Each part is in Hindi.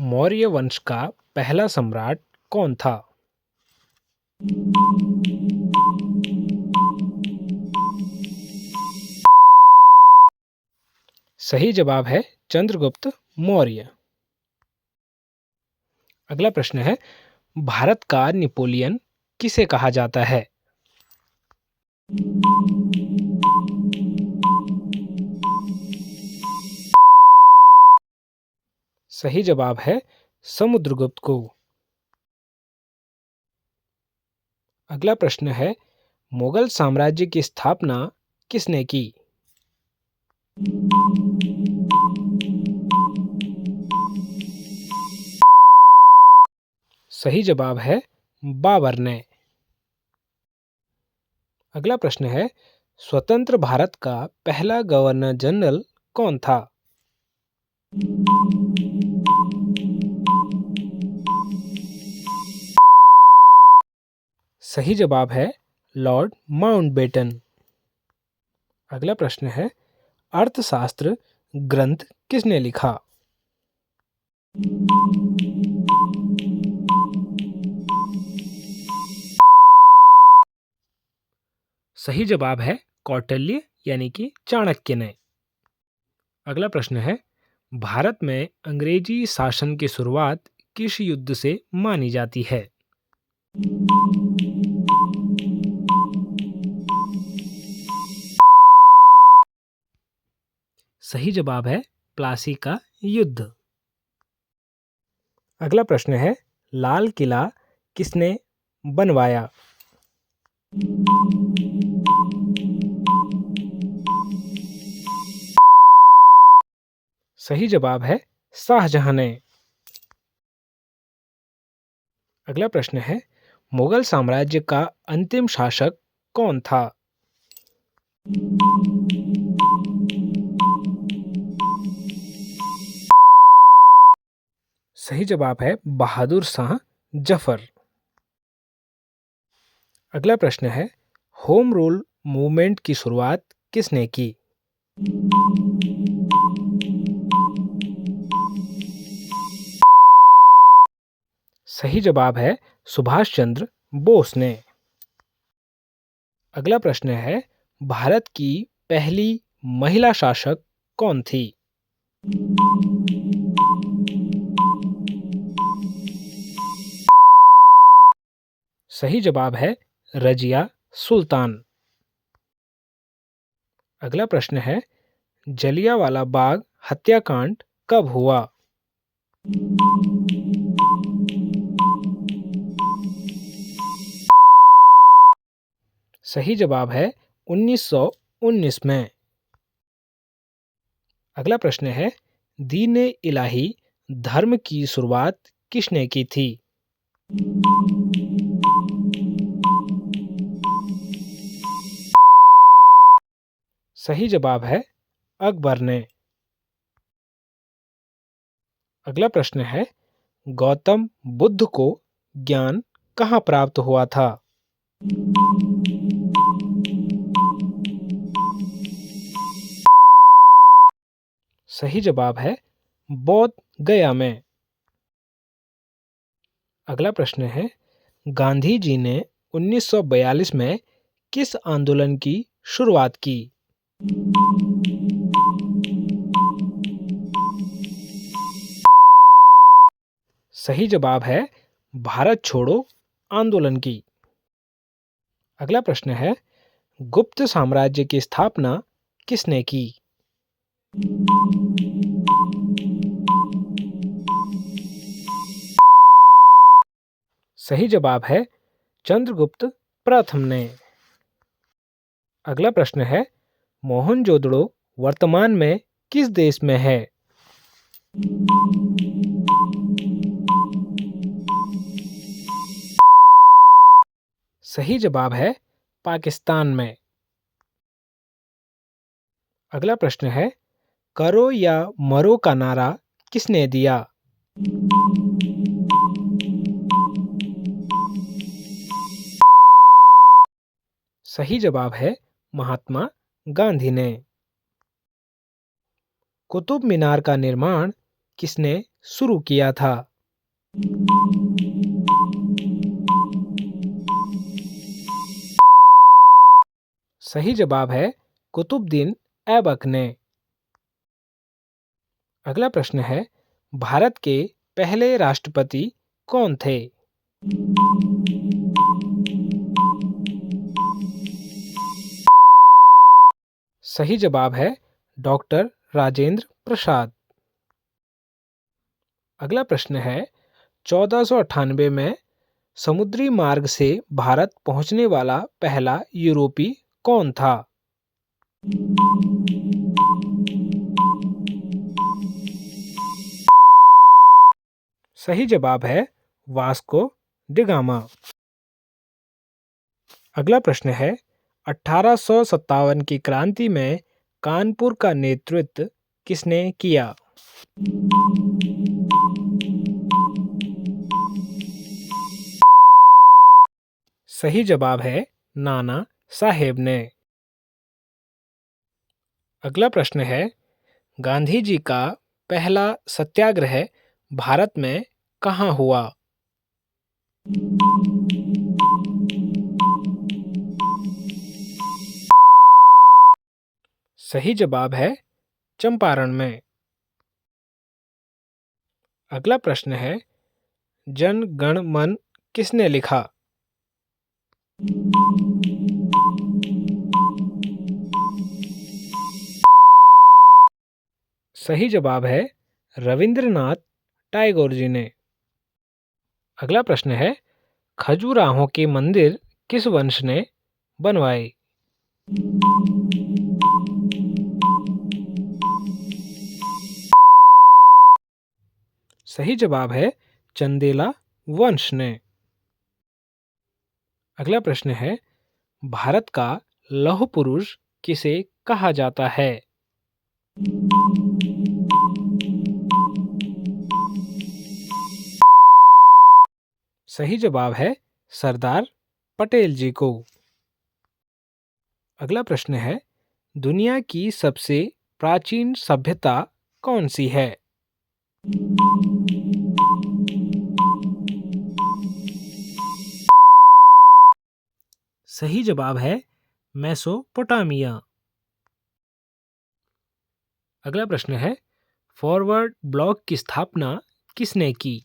मौर्य वंश का पहला सम्राट कौन था? सही जवाब है चंद्रगुप्त मौर्य। अगला प्रश्न है, भारत का नेपोलियन किसे कहा जाता है? सही जवाब है समुद्रगुप्त को। अगला प्रश्न है, मुगल साम्राज्य की स्थापना किसने की? सही जवाब है बाबर ने। अगला प्रश्न है, स्वतंत्र भारत का पहला गवर्नर जनरल कौन था? सही जवाब है लॉर्ड माउंटबेटन। अगला प्रश्न है, अर्थशास्त्र ग्रंथ किसने लिखा? सही जवाब है कौटिल्य यानी कि चाणक्य ने। अगला प्रश्न है, भारत में अंग्रेजी शासन की शुरुआत किस युद्ध से मानी जाती है? सही जवाब है प्लासी का युद्ध। अगला प्रश्न है, लाल किला किसने बनवाया? सही जवाब है शाहजहां ने। अगला प्रश्न है, मुगल साम्राज्य का अंतिम शासक कौन था? सही जवाब है बहादुर शाह जफर। अगला प्रश्न है, होम रूल मूवमेंट की शुरुआत किसने की? सही जवाब है सुभाष चंद्र बोस ने। अगला प्रश्न है, भारत की पहली महिला शासक कौन थी? सही जवाब है रजिया सुल्तान। अगला प्रश्न है, जलियांवाला बाग हत्याकांड कब हुआ? सही जवाब है 1919 में। अगला प्रश्न है, दीन इलाही धर्म की शुरुआत किसने की थी? सही जवाब है अकबर ने। अगला प्रश्न है, गौतम बुद्ध को ज्ञान कहाँ प्राप्त हुआ था? सही जवाब है बोध गया में। अगला प्रश्न है, गांधी जी ने 1942 में किस आंदोलन की शुरुआत की? सही जवाब है भारत छोड़ो आंदोलन की। अगला प्रश्न है, गुप्त साम्राज्य की स्थापना किसने की? सही जवाब है चंद्रगुप्त प्रथम ने। अगला प्रश्न है, मोहनजोदड़ो वर्तमान में किस देश में है? सही जवाब है पाकिस्तान में। अगला प्रश्न है, करो या मरो का नारा किसने दिया? सही जवाब है महात्मा गांधी ने। कुतुब मीनार का निर्माण किसने शुरू किया था? सही जवाब है कुतुबुद्दीन ऐबक ने। अगला प्रश्न है, भारत के पहले राष्ट्रपति कौन थे? सही जवाब है डॉक्टर राजेंद्र प्रसाद। अगला प्रश्न है, 1498 में समुद्री मार्ग से भारत पहुंचने वाला पहला यूरोपी कौन था? सही जवाब है वास्को डी गामा। अगला प्रश्न है, 1857 की क्रांति में कानपुर का नेतृत्व किसने किया? सही जवाब है नाना साहेब ने। अगला प्रश्न है, गांधी जी का पहला सत्याग्रह भारत में कहाँ हुआ? सही जवाब है चंपारण में। अगला प्रश्न है, जन गण मन किसने लिखा? सही जवाब है रविंद्रनाथ टैगोर जी ने। अगला प्रश्न है, खजुराहो के मंदिर किस वंश ने बनवाए? सही जवाब है चंदेला वंश ने। अगला प्रश्न है, भारत का लौह पुरुष किसे कहा जाता है? सही जवाब है सरदार पटेल जी को। अगला प्रश्न है, दुनिया की सबसे प्राचीन सभ्यता कौन सी है? सही जवाब है मेसोपोटामिया। अगला प्रश्न है, फॉरवर्ड ब्लॉक की स्थापना किसने की?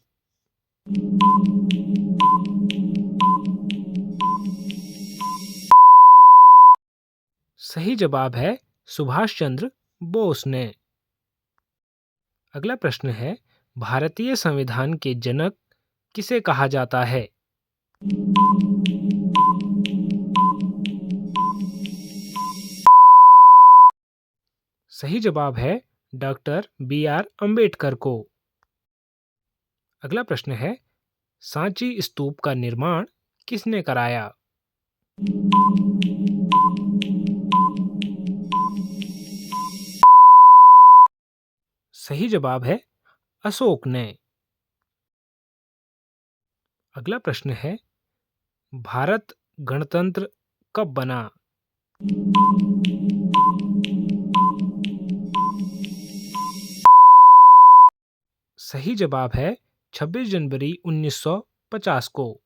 सही जवाब है सुभाष चंद्र बोस ने। अगला प्रश्न है, भारतीय संविधान के जनक किसे कहा जाता है? सही जवाब है डॉक्टर बी आर अंबेडकर को। अगला प्रश्न है, सांची स्तूप का निर्माण किसने कराया? सही जवाब है अशोक ने। अगला प्रश्न है, भारत गणतंत्र कब बना? सही जवाब है 26 जनवरी 1950 को।